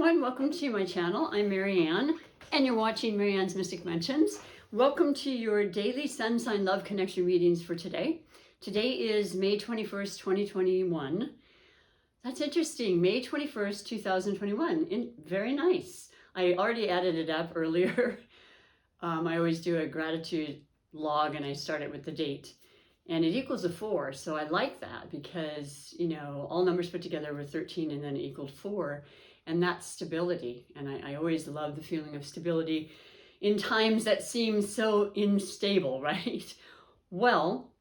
everyone, welcome to my channel. I'm MaryAnne and you're watching MaryAnne's Mystic Mentions. Welcome to your daily sun sign love connection readings for today. Today is May 21st, 2021. That's interesting, May 21st, 2021. Very nice. I already added it up earlier. I always do a gratitude log and I start it with the date. And it equals a 4, so I like that because, you know, all numbers put together were 13 and then it equaled 4. And that's stability. And I always love the feeling of stability in times that seem so unstable, right? Well,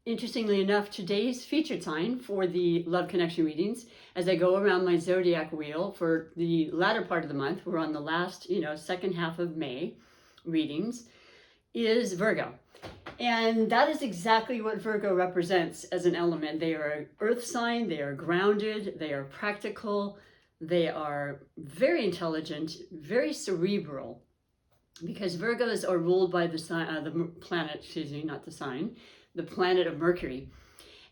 interestingly enough, today's featured sign for the love connection readings, as I go around my zodiac wheel for the latter part of the month, we're on the last, second half of May readings, is Virgo. And that is exactly what Virgo represents as an element. They are an earth sign, they are grounded, they are practical, they are very intelligent, very cerebral, because Virgos are ruled by the planet of Mercury.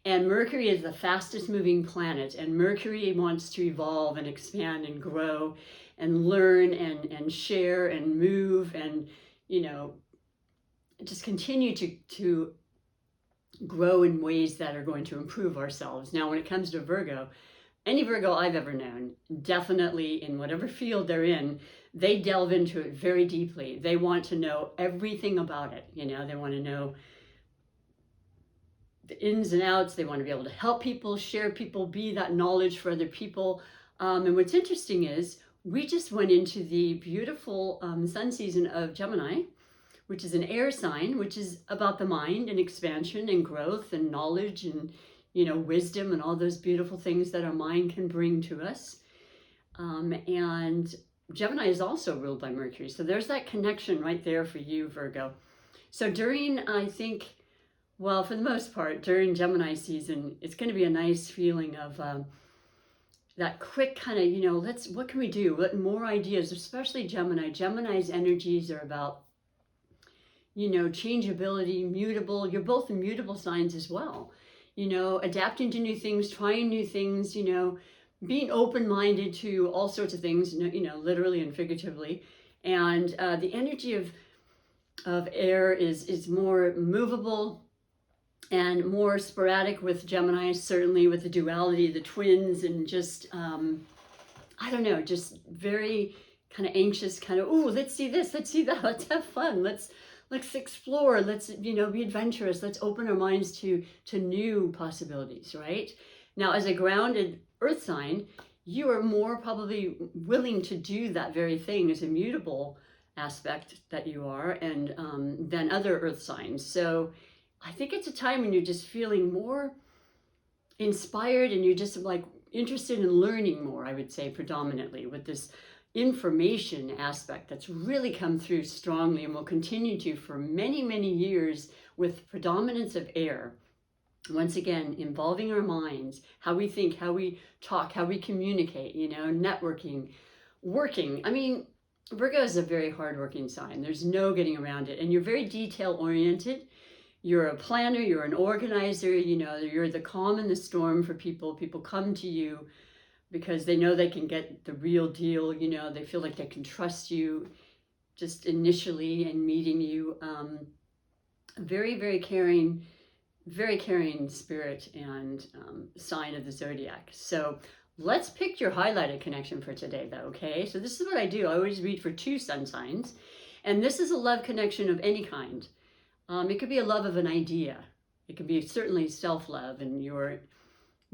And Mercury is the fastest moving planet, and Mercury wants to evolve and expand and grow and learn and share and move and, just continue to grow in ways that are going to improve ourselves. Now, when it comes to Virgo, any Virgo I've ever known, definitely in whatever field they're in, they delve into it very deeply. They want to know everything about it. They want to know the ins and outs. They want to be able to help people, share people, be that knowledge for other people. And what's interesting is we just went into the beautiful sun season of Gemini, which is an air sign, which is about the mind and expansion and growth and knowledge and, wisdom and all those beautiful things that our mind can bring to us. And Gemini is also ruled by Mercury. So there's that connection right there for you, Virgo. So during, I think, well, for the most part, during Gemini season, it's going to be a nice feeling of that quick kind of, what can we do? What more ideas, especially Gemini. Gemini's energies are about changeability, mutable. You're both immutable signs as well. Adapting to new things, trying new things, being open-minded to all sorts of things, literally and figuratively. And the energy of air is more movable and more sporadic with Gemini, certainly with the duality, the twins, and just, just very kind of anxious, kind of, oh, let's see this, let's see that, let's have fun, let's explore, let's, be adventurous, let's open our minds to new possibilities, right? Now, as a grounded earth sign, you are more probably willing to do that very thing as a mutable aspect that you are, and than other earth signs. So I think it's a time when you're just feeling more inspired and you're just interested in learning more, I would say, predominantly with this information aspect that's really come through strongly and will continue to for many, many years with predominance of air. Once again, involving our minds, how we think, how we talk, how we communicate, networking, working. I mean, Virgo is a very hardworking sign. There's no getting around it. And you're very detail oriented. You're a planner, you're an organizer, you're the calm in the storm for people. People come to you because they know they can get the real deal, they feel like they can trust you just initially in meeting you. Very, very caring spirit and sign of the zodiac. So let's pick your highlighted connection for today though, okay? So this is what I do. I always read for 2 sun signs, and this is a love connection of any kind. It could be a love of an idea. It could be certainly self-love, and you're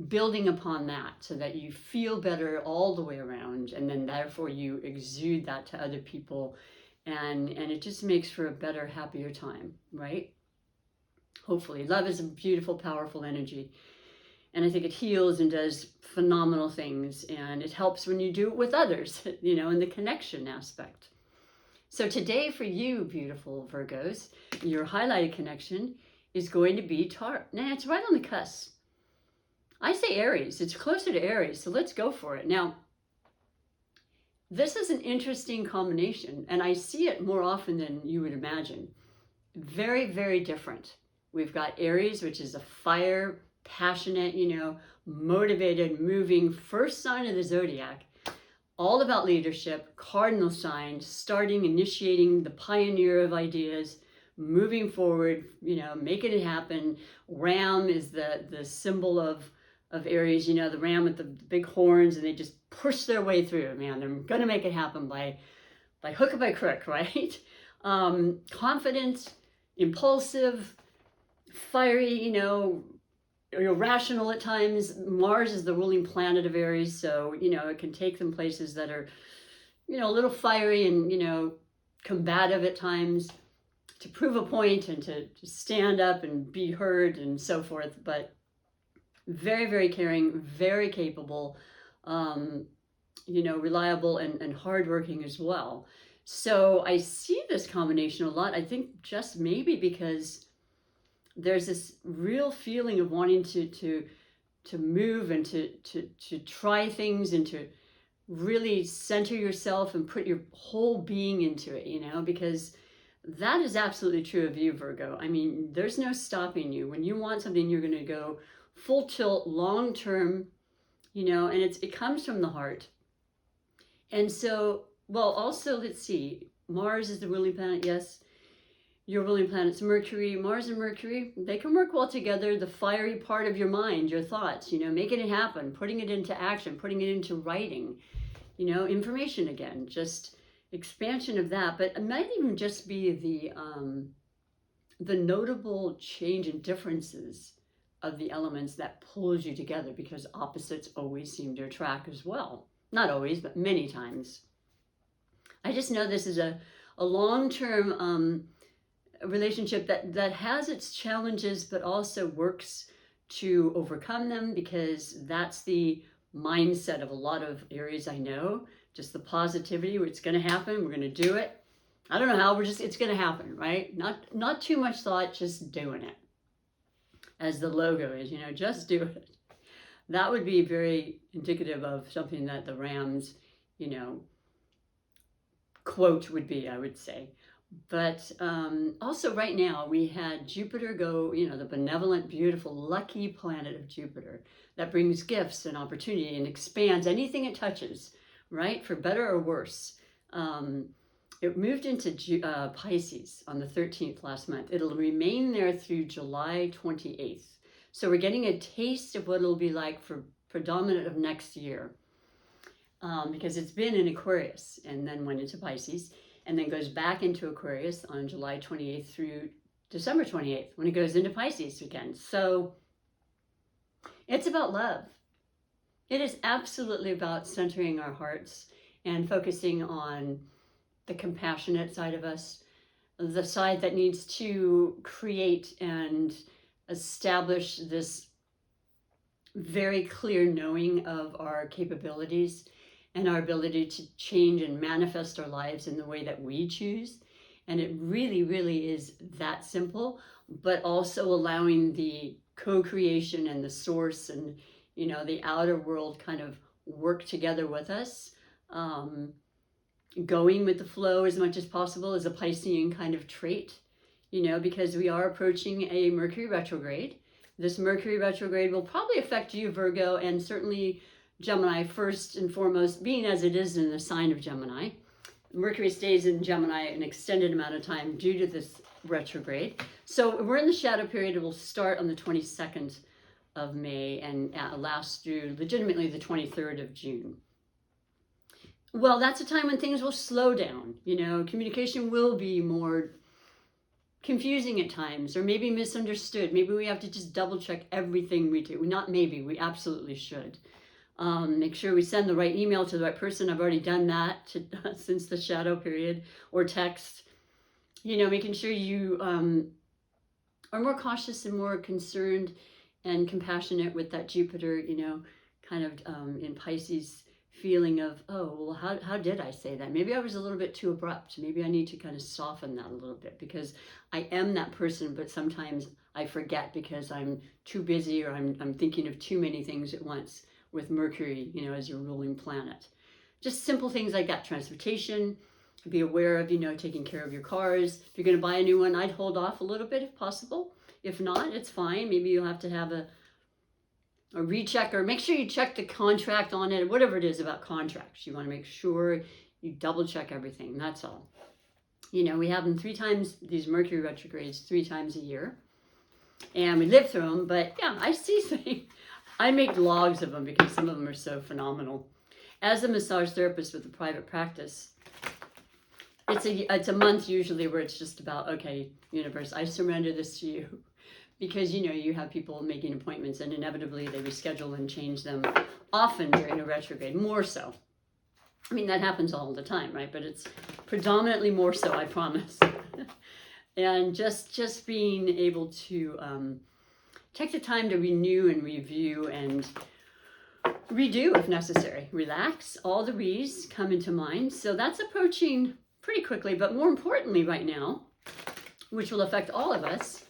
building upon that so that you feel better all the way around, and then therefore you exude that to other people, and it just makes for a better, happier time, right? Hopefully. Love is a beautiful, powerful energy, and I think it heals and does phenomenal things, and it helps when you do it with others, in the connection aspect. So today for you, beautiful Virgos, your highlighted connection is going to be it's right on the cusp. I say Aries, it's closer to Aries, so let's go for it. Now, this is an interesting combination, and I see it more often than you would imagine. Very, very different. We've got Aries, which is a fire, passionate, motivated, moving, first sign of the zodiac, all about leadership, cardinal signs, starting, initiating, the pioneer of ideas, moving forward, making it happen. Ram is the symbol of Aries, the ram with the big horns, and they just push their way through, man. They're going to make it happen by hook or by crook, right? Confident, impulsive, fiery, irrational at times. Mars is the ruling planet of Aries, so, it can take them places that are, a little fiery and, combative at times, to prove a point and to stand up and be heard and so forth. But very, very caring, very capable, reliable and hardworking as well. So I see this combination a lot. I think just maybe because there's this real feeling of wanting to move and to try things and to really center yourself and put your whole being into it, because that is absolutely true of you, Virgo. I mean, there's no stopping you. When you want something, you're going to go full tilt, long term, and it comes from the heart. And so, well, also, let's see, Mars is the ruling planet, yes. Your ruling planet's Mercury. Mars and Mercury, they can work well together. The fiery part of your mind, your thoughts, making it happen, putting it into action, putting it into writing, information again, just expansion of that. But it might even just be the notable change and differences of the elements that pulls you together, because opposites always seem to attract as well. Not always, but many times. I just know this is a long-term relationship that has its challenges, but also works to overcome them, because that's the mindset of a lot of Aries I know. Just the positivity, it's going to happen, we're going to do it. I don't know how, it's going to happen, right? Not too much thought, just doing it. As the logo is, just do it. That would be very indicative of something that the Rams, quote would be, I would say. But also right now we had Jupiter go, the benevolent, beautiful, lucky planet of Jupiter that brings gifts and opportunity and expands anything it touches, right? For better or worse. It moved into Pisces on the 13th last month. It'll remain there through July 28th. So we're getting a taste of what it'll be like for predominant of next year, because it's been in Aquarius and then went into Pisces and then goes back into Aquarius on July 28th through December 28th when it goes into Pisces again. So it's about love. It is absolutely about centering our hearts and focusing on the compassionate side of us, the side that needs to create and establish this very clear knowing of our capabilities and our ability to change and manifest our lives in the way that we choose. And it really, really is that simple, but also allowing the co-creation and the source and, the outer world kind of work together with us. Going with the flow as much as possible is a Piscean kind of trait, because we are approaching a Mercury retrograde. This Mercury retrograde will probably affect you, Virgo, and certainly Gemini first and foremost, being as it is in the sign of Gemini. Mercury stays in Gemini an extended amount of time due to this retrograde. So we're in the shadow period. It will start on the 22nd of May and last through legitimately the 23rd of June. Well, that's a time when things will slow down. Communication will be more confusing at times, or maybe misunderstood. Maybe we have to just double check everything we do. Not maybe, we absolutely should. Make sure we send the right email to the right person. I've already done that since the shadow period, or text. Making sure you are more cautious and more concerned and compassionate with that Jupiter, kind of in Pisces feeling of, oh, well, how did I say that? Maybe I was a little bit too abrupt. Maybe I need to kind of soften that a little bit, because I am that person, but sometimes I forget because I'm too busy, or I'm thinking of too many things at once with Mercury, as your ruling planet. Just simple things like that. Transportation, be aware of, taking care of your cars. If you're going to buy a new one, I'd hold off a little bit if possible. If not, it's fine. Maybe you'll have to have or recheck, or make sure you check the contract on it, whatever it is about contracts. You want to make sure you double check everything. That's all. You know, we have them 3 times, these Mercury retrogrades, 3 times a year. And we live through them, but yeah, I see things. I make logs of them because some of them are so phenomenal. As a massage therapist with a private practice, it's a month usually where it's just about, okay, universe, I surrender this to you. Because, you know, you have people making appointments and inevitably they reschedule and change them often during a retrograde, more so. I mean, that happens all the time, right? But it's predominantly more so, I promise. And just being able to take the time to renew and review and redo if necessary. Relax, all the re's come into mind. So that's approaching pretty quickly, but more importantly right now, which will affect all of us,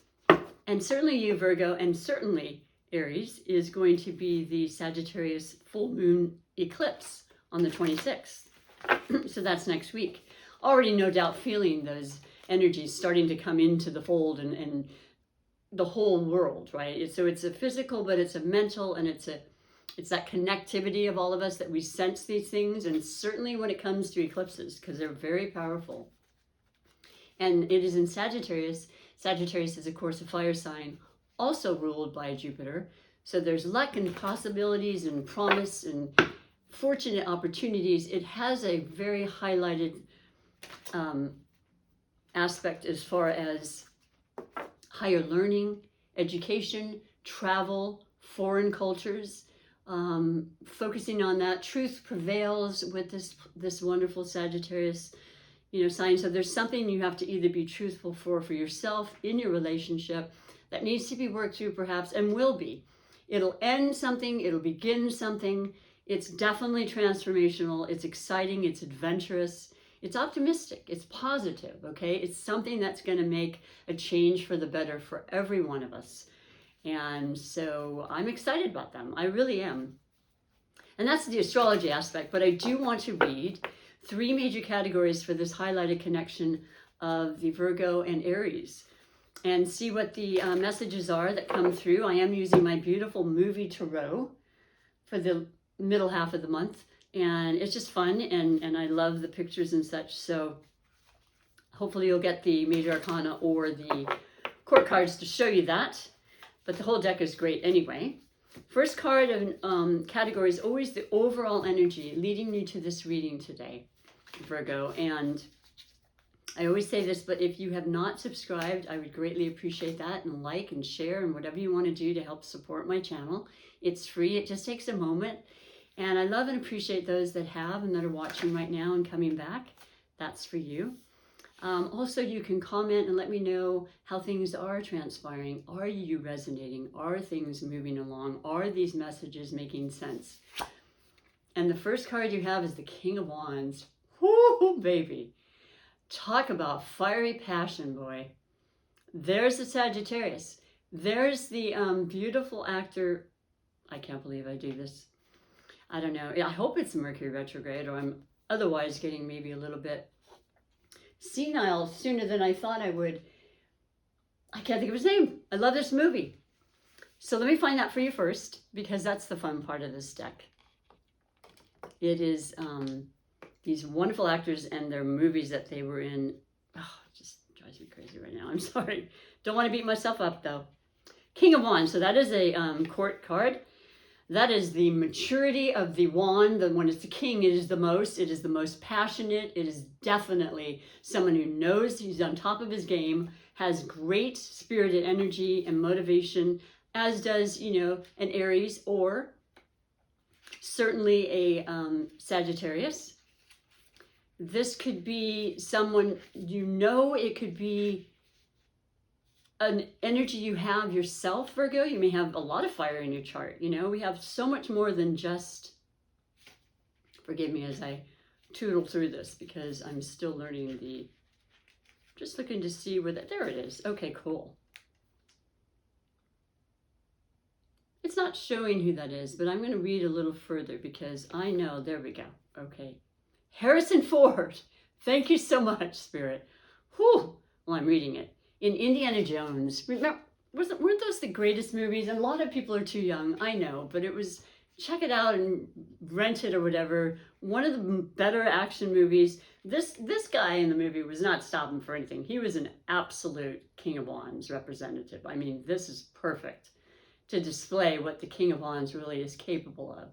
and certainly you, Virgo, and certainly Aries, is going to be the Sagittarius full moon eclipse on the 26th. So that's next week. Already no doubt feeling those energies starting to come into the fold and the whole world, right? So it's a physical, but it's a mental, and it's that connectivity of all of us that we sense these things, and certainly when it comes to eclipses, because they're very powerful. And it is in Sagittarius. Sagittarius is, of course, a fire sign, also ruled by Jupiter. So there's luck and possibilities and promise and fortunate opportunities. It has a very highlighted aspect as far as higher learning, education, travel, foreign cultures. Focusing on that, truth prevails with this wonderful Sagittarius, you know, sign. So there's something you have to either be truthful for yourself in your relationship that needs to be worked through, perhaps, and will be. It'll end something, it'll begin something. It's definitely transformational. It's exciting. It's adventurous. It's optimistic. It's positive. Okay. It's something that's going to make a change for the better for every one of us. And so I'm excited about them. I really am. And that's the astrology aspect. But I do want to read 3 major categories for this highlighted connection of the Virgo and Aries, and see what the messages are that come through. I am using my beautiful movie tarot for the middle half of the month, and it's just fun, and I love the pictures and such. So hopefully you'll get the major arcana or the court cards to show you that, but the whole deck is great anyway. First card of category is always the overall energy leading you to this reading today, Virgo. And I always say this, but if you have not subscribed, I would greatly appreciate that, and like and share and whatever you want to do to help support my channel. It's free. It just takes a moment. And I love and appreciate those that have and that are watching right now and coming back. That's for you. Also, you can comment and let me know how things are transpiring. Are you resonating? Are things moving along? Are these messages making sense? And the first card you have is the King of Wands. Whoo, baby. Talk about fiery passion, boy. There's the Sagittarius. There's the beautiful actor. I can't believe I do this. I don't know. I hope it's Mercury retrograde, or I'm otherwise getting maybe a little bit senile sooner than I thought I would. I can't think of his name. I love this movie. So let me find that for you first, because that's the fun part of this deck. It is these wonderful actors and their movies that they were in. Oh, it just drives me crazy right now. I'm sorry. Don't want to beat myself up, though. King of Wands. So that is a court card. That is the maturity of the wand. When it's the king, it is the most. It is the most passionate. It is definitely someone who knows he's on top of his game, has great spirited energy and motivation, as does, you know, an Aries, or certainly a Sagittarius. This could be someone, you know, it could be an energy you have yourself, Virgo. You may have a lot of fire in your chart. You know, we have so much more than just, forgive me as I tootle through this because I'm still learning just looking to see where there it is. Okay, cool. It's not showing who that is, but I'm going to read a little further because I know, there we go. Okay. Harrison Ford. Thank you so much, Spirit. Whew. Well, I'm reading it. In Indiana Jones, remember, weren't those the greatest movies? And a lot of people are too young, I know, but it was, check it out and rent it or whatever. One of the better action movies. This guy in the movie was not stopping for anything. He was an absolute King of Wands representative. I mean, this is perfect to display what the King of Wands really is capable of.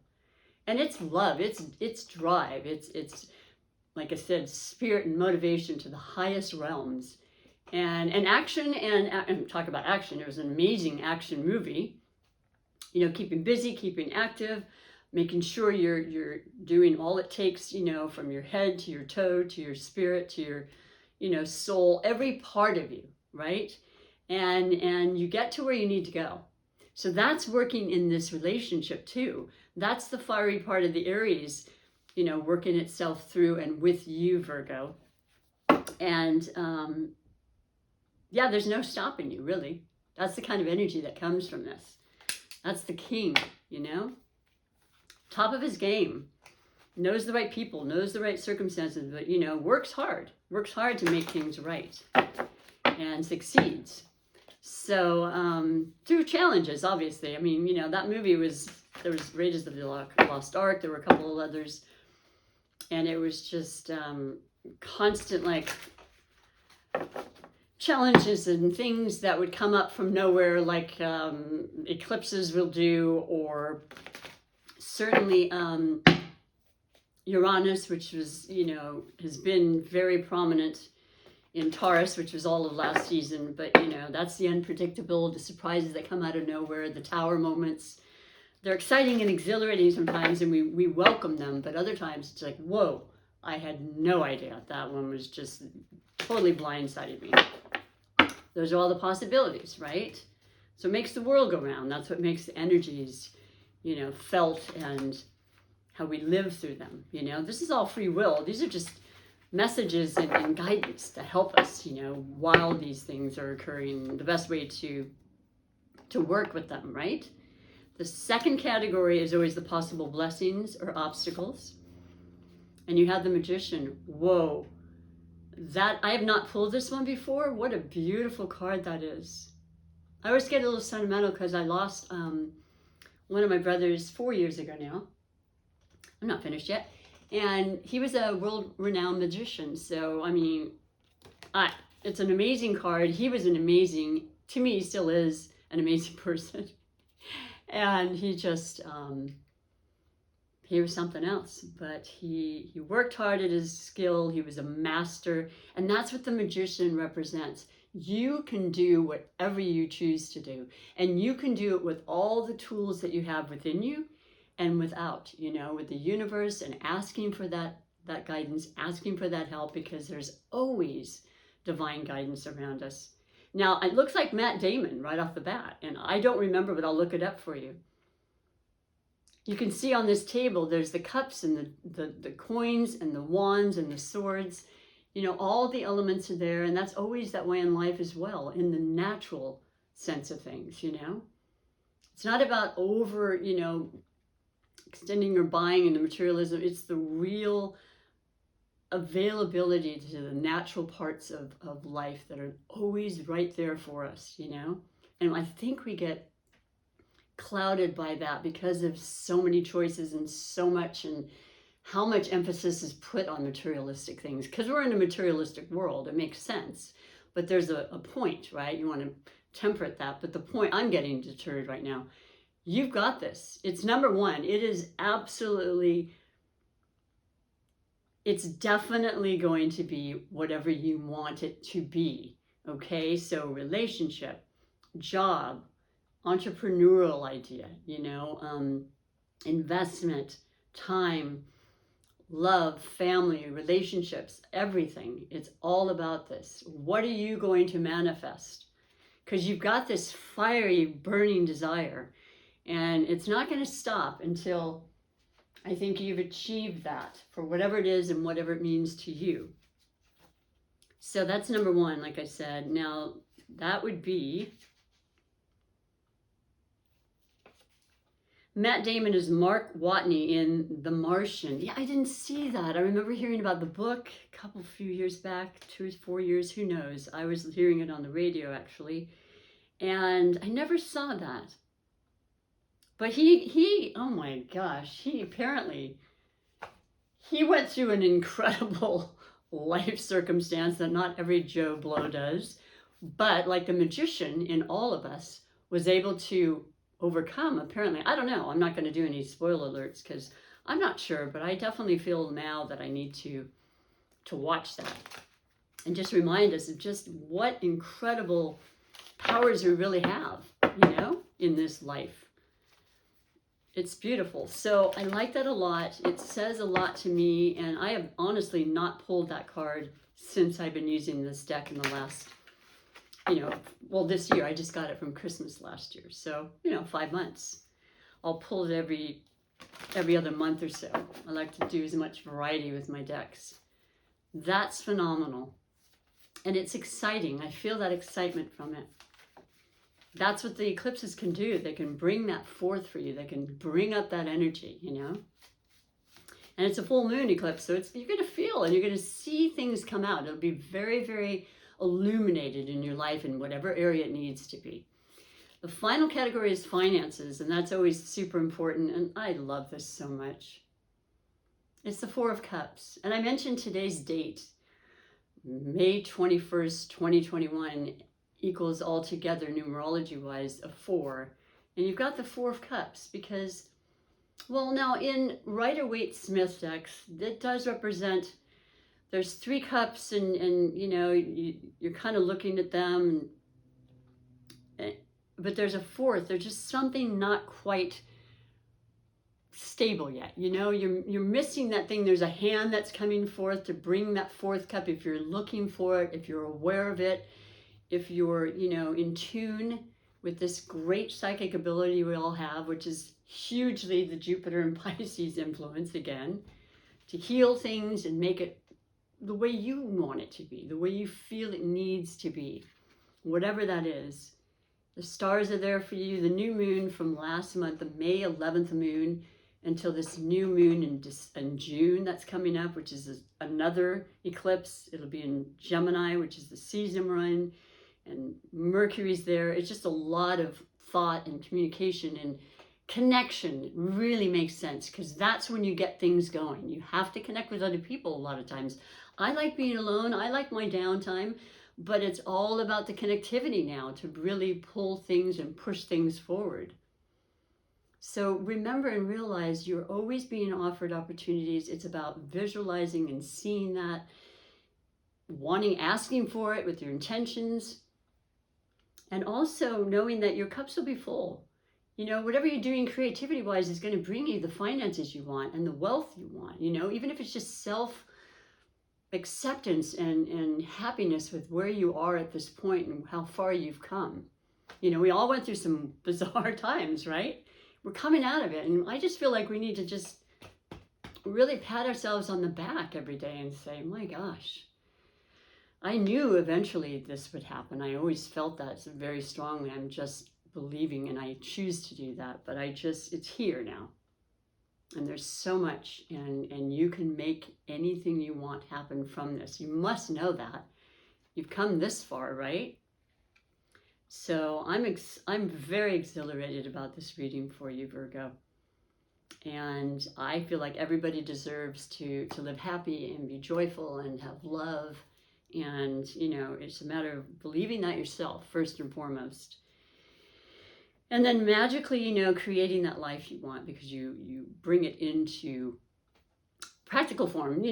And it's love, it's drive, it's like I said, spirit and motivation to the highest realms. And action, and talk about action, it was an amazing action movie. You know, keeping busy, keeping active, making sure you're doing all it takes, you know, from your head to your toe, to your spirit, to your, you know, soul, every part of you, right? And you get to where you need to go. So that's working in this relationship too. That's the fiery part of the Aries, you know, working itself through and with you, Virgo. And yeah, there's no stopping you, really. That's the kind of energy that comes from this. That's the king, you know? Top of his game. Knows the right people, knows the right circumstances, but, you know, works hard to make things right and succeeds. So through challenges, obviously. I mean, you know, that movie was, there was Raiders of the Lost Ark, there were a couple of others, and it was just constant, like, challenges and things that would come up from nowhere, like eclipses will do, or certainly Uranus, which was, you know, has been very prominent in Taurus, which was all of last season. But, you know, that's the unpredictable, the surprises that come out of nowhere, the tower moments. They're exciting and exhilarating sometimes, and we welcome them. But other times it's like, whoa, I had no idea. That one was just totally blindsided me. Those are all the possibilities, right? So it makes the world go round. That's what makes the energies, you know, felt, and how we live through them. You know, this is all free will. These are just messages and guidance to help us, you know, while these things are occurring, the best way to work with them, right? The second category is always the possible blessings or obstacles. And you have the Magician. Whoa. That, I have not pulled this one before. What a beautiful card that is. I always get a little sentimental because I lost one of my brothers 4 years ago now. I'm not finished yet. And he was a world-renowned magician. So, I mean, it's an amazing card. He was an amazing, to me, he still is an amazing person. And he just, he was something else, but he worked hard at his skill. He was a master, and that's what the Magician represents. You can do whatever you choose to do, and you can do it with all the tools that you have within you and without, you know, with the universe, and asking for that guidance, asking for that help, because there's always divine guidance around us. Now, it looks like Matt Damon right off the bat, and I don't remember, but I'll look it up for you. You can see on this table, there's the cups and the coins and the wands and the swords. You know, all the elements are there, and that's always that way in life as well, in the natural sense of things, you know. It's not about over, you know, extending or buying in the materialism. It's the real availability to the natural parts of life that are always right there for us, you know. And I think we get clouded by that because of so many choices and so much, and how much emphasis is put on materialistic things, because we're in a materialistic world. It makes sense, but there's a point, right? You want to temperate that. But the point, I'm getting deterred right now. You've got this. It's number one. It is absolutely, it's definitely going to be whatever you want it to be. Okay, so relationship, job, entrepreneurial idea, you know, investment, time, love, family, relationships, everything. It's all about this. What are you going to manifest? Because you've got this fiery, burning desire, and it's not going to stop until I think you've achieved that for whatever it is and whatever it means to you. So that's number one, like I said. Now, that would be Matt Damon is Mark Watney in The Martian. Yeah, I didn't see that. I remember hearing about the book a few years back, 2 or 4 years, who knows. I was hearing it on the radio, actually. And I never saw that. But oh my gosh, he went through an incredible life circumstance that not every Joe Blow does. But like the magician in all of us was able to overcome, apparently. I don't know. I'm not going to do any spoiler alerts because I'm not sure, but I definitely feel now that I need to watch that and just remind us of just what incredible powers we really have, in this life. It's beautiful. So I like that a lot. It says a lot to me, and I have honestly not pulled that card since I've been using this deck in the last, this year. I just got it from Christmas last year. So, 5 months. I'll pull it every other month or so. I like to do as much variety with my decks. That's phenomenal. And it's exciting. I feel that excitement from it. That's what the eclipses can do. They can bring that forth for you. They can bring up that energy, And it's a full moon eclipse, so you're going to feel and you're going to see things come out. It'll be very, very illuminated in your life in whatever area it needs to be. The final category is finances, and that's always super important, and I love this so much. It's the Four of Cups, and I mentioned today's date, May 21st, 2021, equals altogether, numerology-wise, a 4. And you've got the Four of Cups because, now in Rider-Waite-Smith decks, that does represent, there's 3 cups and you're kind of looking at them, but there's a 4th. There's just something not quite stable yet. You're missing that thing. There's a hand that's coming forth to bring that 4th cup if you're looking for it, if you're aware of it, if you're, in tune with this great psychic ability we all have, which is hugely the Jupiter and Pisces influence again, to heal things and make it the way you want it to be, the way you feel it needs to be, whatever that is. The stars are there for you. The new moon from last month, the May 11th moon, until this new moon in June that's coming up, which is another eclipse. It'll be in Gemini, which is the season run, and Mercury's there. It's just a lot of thought and communication and connection. It really makes sense because that's when you get things going. You have to connect with other people a lot of times. I like being alone. I like my downtime, but it's all about the connectivity now to really pull things and push things forward. So remember and realize you're always being offered opportunities. It's about visualizing and seeing that, asking for it with your intentions, and also knowing that your cups will be full. Whatever you're doing creativity-wise is going to bring you the finances you want and the wealth you want, even if it's just self-acceptance and happiness with where you are at this point and how far you've come. We all went through some bizarre times, right? We're coming out of it, and I just feel like we need to just really pat ourselves on the back every day and say, my gosh, I knew eventually this would happen. I always felt that very strongly. I'm just believing, and I choose to do that, but it's here now. And there's so much, and you can make anything you want happen from this. You must know that. You've come this far, right? So I'm very exhilarated about this reading for you, Virgo. And I feel like everybody deserves to live happy and be joyful and have love. And, it's a matter of believing that yourself, first and foremost. And then magically, creating that life you want because you bring it into practical form,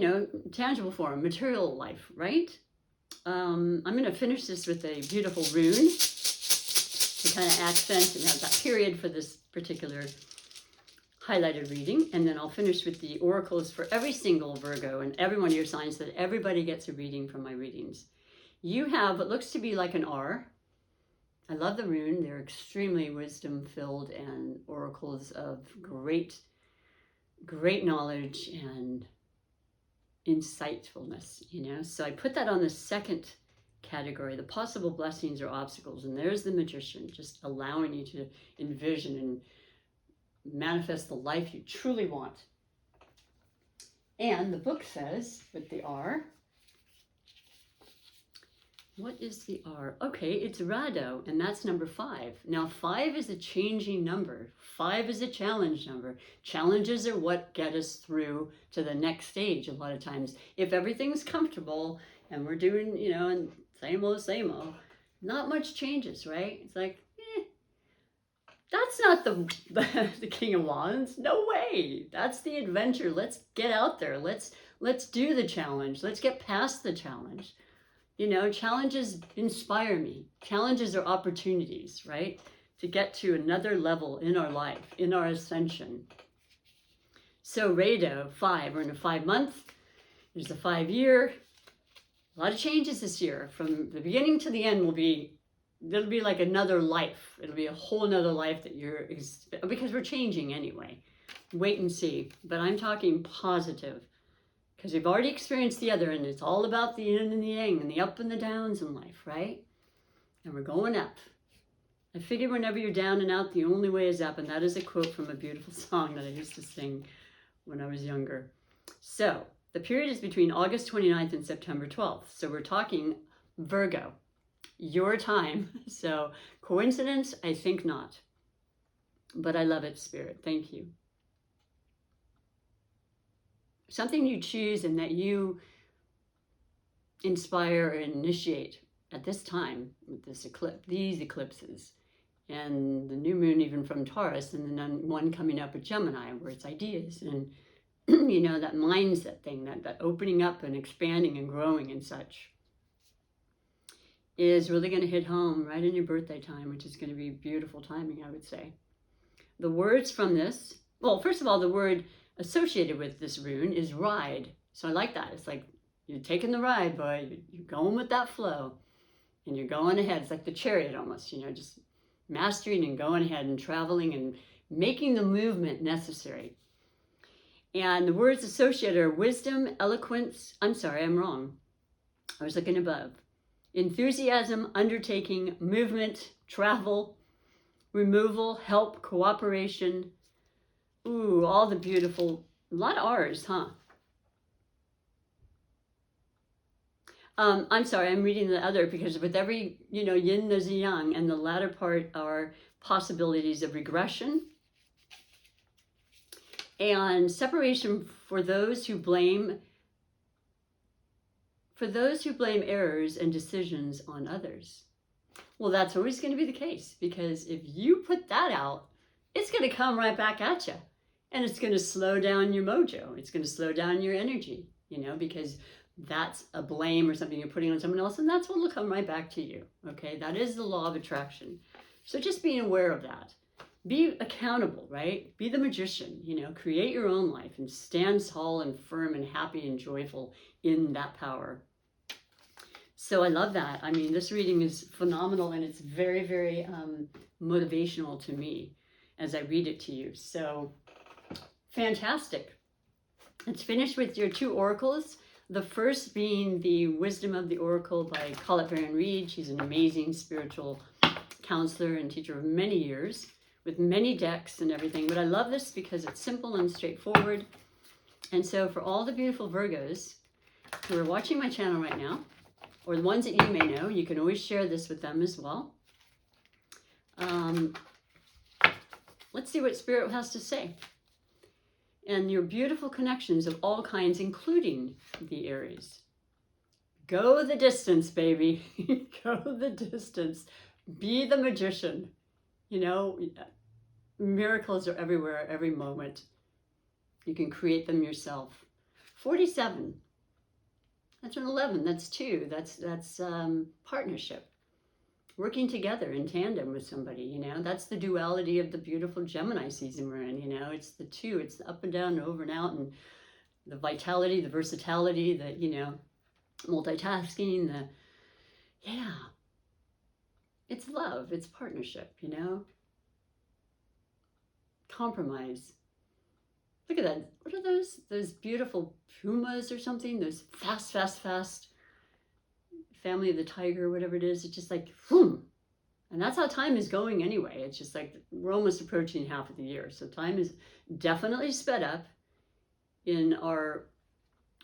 tangible form, material life, right? I'm going to finish this with a beautiful rune to kind of accent and have that period for this particular highlighted reading. And then I'll finish with the oracles for every single Virgo and every one of your signs so that everybody gets a reading from my readings. You have what looks to be like an R. I love the rune. They're extremely wisdom-filled and oracles of great knowledge and insightfulness, So I put that on the second category, the possible blessings or obstacles. And there's the magician, just allowing you to envision and manifest the life you truly want. And the book says, with the R, What is the R? Okay, it's Rado, and that's number 5. Now, 5 is a changing number. 5 is a challenge number. Challenges are what get us through to the next stage a lot of times. If everything's comfortable and we're doing, and same old, not much changes, right? It's like, that's not the King of Wands. No way. That's the adventure. Let's get out there. Let's do the challenge. Let's get past the challenge. Challenges inspire me. Challenges are opportunities, right? To get to another level in our life, in our ascension. So Rado, 5, we're in a 5-month. There's a 5-year. A lot of changes this year. From the beginning to the end it'll be like another life. It'll be a whole nother life that because we're changing anyway. Wait and see. But I'm talking positive. Because we've already experienced the other, and it's all about the yin and the yang, and the up and the downs in life, right? And we're going up. I figure whenever you're down and out, the only way is up, and that is a quote from a beautiful song that I used to sing when I was younger. So, the period is between August 29th and September 12th. So we're talking Virgo, your time. So, coincidence? I think not. But I love it, Spirit. Thank you. Something you choose and that you inspire and initiate at this time with these eclipses, and the new moon even from Taurus, and then one coming up with Gemini where it's ideas and that mindset thing, that opening up and expanding and growing and such, is really going to hit home right in your birthday time, which is going to be beautiful timing, I would say. The words from this, well, first of all, the word associated with this rune is ride. So I like that. It's like you're taking the ride, boy. You're going with that flow and you're going ahead. It's like the chariot almost, just mastering and going ahead and traveling and making the movement necessary. And the words associated are wisdom, eloquence. I'm sorry, I'm wrong. I was looking above. Enthusiasm, undertaking, movement, travel, removal, help, cooperation. Ooh, all the beautiful, a lot of R's, huh? I'm sorry, I'm reading the other because with every, yin there's a yang, and the latter part are possibilities of regression and separation for those who blame errors and decisions on others. Well, that's always going to be the case, because if you put that out, it's going to come right back at you. And it's going to slow down your mojo. It's going to slow down your energy, because that's a blame or something you're putting on someone else, and that's what will come right back to you, okay? That is the law of attraction. So just being aware of that. Be accountable, right? Be the magician, create your own life and stand tall and firm and happy and joyful in that power. So I love that. I mean, this reading is phenomenal, and it's very, very motivational to me as I read it to you. So fantastic. Let's finish with your 2 oracles. The first being the Wisdom of the Oracle by Colette Baron Reed. She's an amazing spiritual counselor and teacher of many years with many decks and everything. But I love this because it's simple and straightforward. And so for all the beautiful Virgos who are watching my channel right now, or the ones that you may know, you can always share this with them as well. Let's see what Spirit has to say. And your beautiful connections of all kinds, including the Aries. Go the distance, baby. Go the distance. Be the magician. Miracles are everywhere, every moment. You can create them yourself. 47. That's an 11. That's 2. That's partnership. Working together in tandem with somebody, that's the duality of the beautiful Gemini season we're in, it's the 2, it's the up and down, over and out, and the vitality, the versatility, the, multitasking, it's love, it's partnership, compromise. Look at that. What are those beautiful pumas or something? Those fast. Family of the tiger, whatever it is. It's just like, boom. And that's how time is going anyway. It's just like we're almost approaching half of the year. So time is definitely sped up in our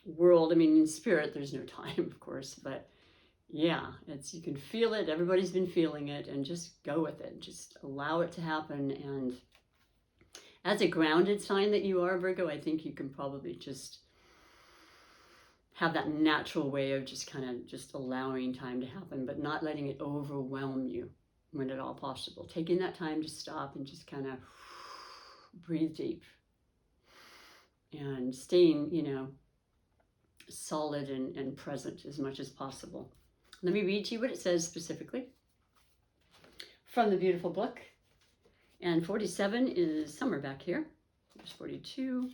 world. I mean, in spirit, there's no time, of course. But, yeah, you can feel it. Everybody's been feeling it, and just go with it. Just allow it to happen. And as a grounded sign that you are, Virgo, I think you can probably just have that natural way of just kind of just allowing time to happen, but not letting it overwhelm you when at all possible. Taking that time to stop and just kind of breathe deep and staying, solid and present as much as possible. Let me read to you what it says specifically from the beautiful book. And 47 is somewhere back here. There's 42,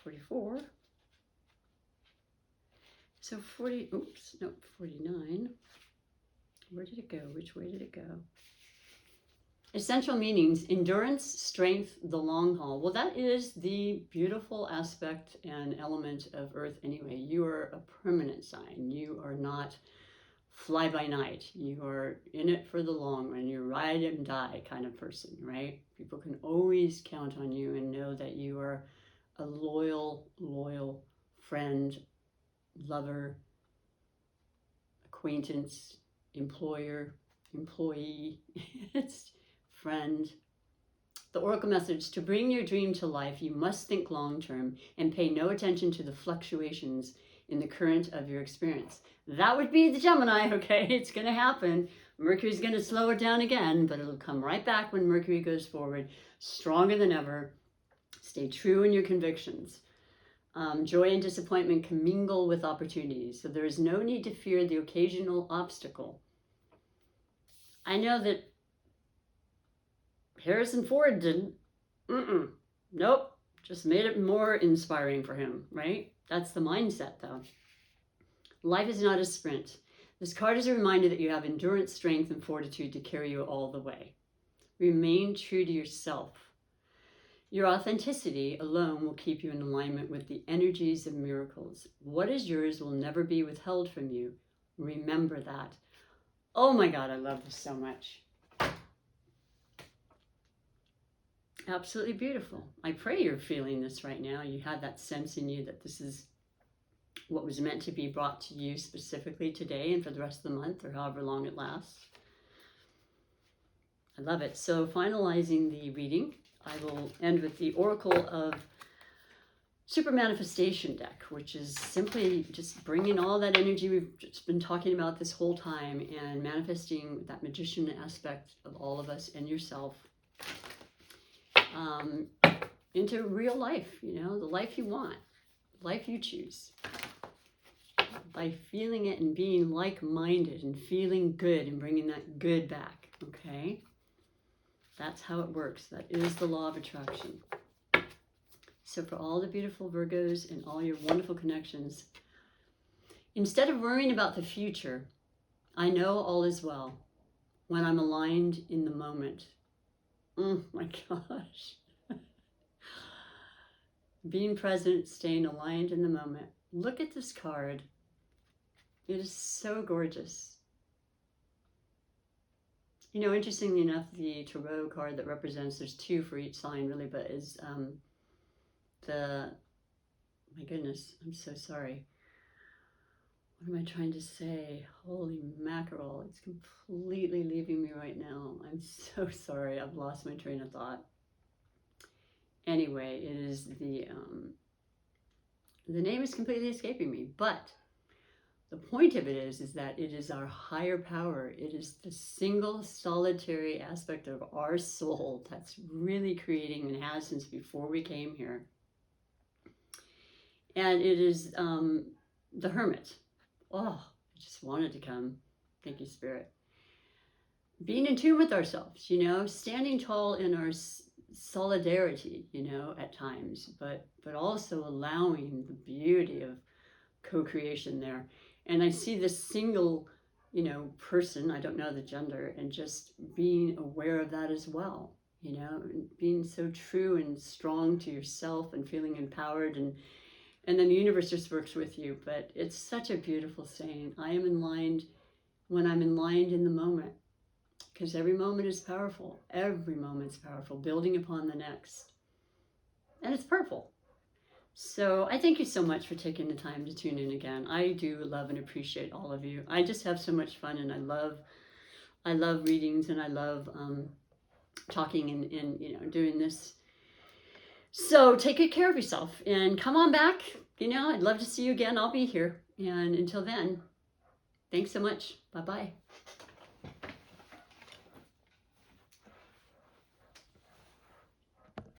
44. So 49. Where did it go? Which way did it go? Essential meanings: endurance, strength, the long haul. Well, that is the beautiful aspect and element of Earth anyway. You are a permanent sign. You are not fly by night. You are in it for the long run. You're ride and die kind of person, right? People can always count on you and know that you are a loyal friend, lover, acquaintance, employer, employee, friend. The Oracle message: to bring your dream to life, you must think long term and pay no attention to the fluctuations in the current of your experience. That would be the Gemini, okay? It's going to happen. Mercury's going to slow it down again, but it'll come right back when Mercury goes forward, stronger than ever. Stay true in your convictions. Joy and disappointment can mingle with opportunities, so there is no need to fear the occasional obstacle. I know that Harrison Ford didn't. Nope. Just made it more inspiring for him, right? That's the mindset, though. Life is not a sprint. This card is a reminder that you have endurance, strength, and fortitude to carry you all the way. Remain true to yourself. Your authenticity alone will keep you in alignment with the energies of miracles. What is yours will never be withheld from you. Remember that. Oh my God, I love this so much. Absolutely beautiful. I pray you're feeling this right now. You have that sense in you that this is what was meant to be brought to you specifically today and for the rest of the month, or however long it lasts. I love it. So finalizing the reading, I will end with the Oracle of Super Manifestation deck, which is simply just bringing all that energy we've just been talking about this whole time and manifesting that magician aspect of all of us and yourself into real life, the life you want, the life you choose. By feeling it and being like-minded and feeling good and bringing that good back, okay? That's how it works. That is the law of attraction. So for all the beautiful Virgos and all your wonderful connections, instead of worrying about the future, I know all is well when I'm aligned in the moment. My gosh. Being present, staying aligned in the moment. Look at this card. It is so gorgeous. Interestingly enough, the Tarot card that represents, there's two for each sign really, but is my goodness, I'm so sorry. What am I trying to say? Holy mackerel, it's completely leaving me right now. I'm so sorry, I've lost my train of thought. Anyway, it is the name is completely escaping me, but the point of it is that it is our higher power. It is the single solitary aspect of our soul that's really creating and has since before we came here. And it is the Hermit. Oh, I just wanted to come. Thank you, Spirit. Being in tune with ourselves, standing tall in our solidarity, at times, but also allowing the beauty of co-creation there. And I see this single, person, I don't know the gender, and just being aware of that as well, and being so true and strong to yourself and feeling empowered, and then the universe just works with you. But it's such a beautiful saying. I am enlightened when I'm enlightened in the moment, because every moment is powerful. Every moment's powerful, building upon the next. And it's purple. So I thank you so much for taking the time to tune in again. I do love and appreciate all of you. I just have so much fun, and I love readings, and I love talking and doing this. So take good care of yourself and come on back. I'd love to see you again. I'll be here. And until then, thanks so much. Bye-bye.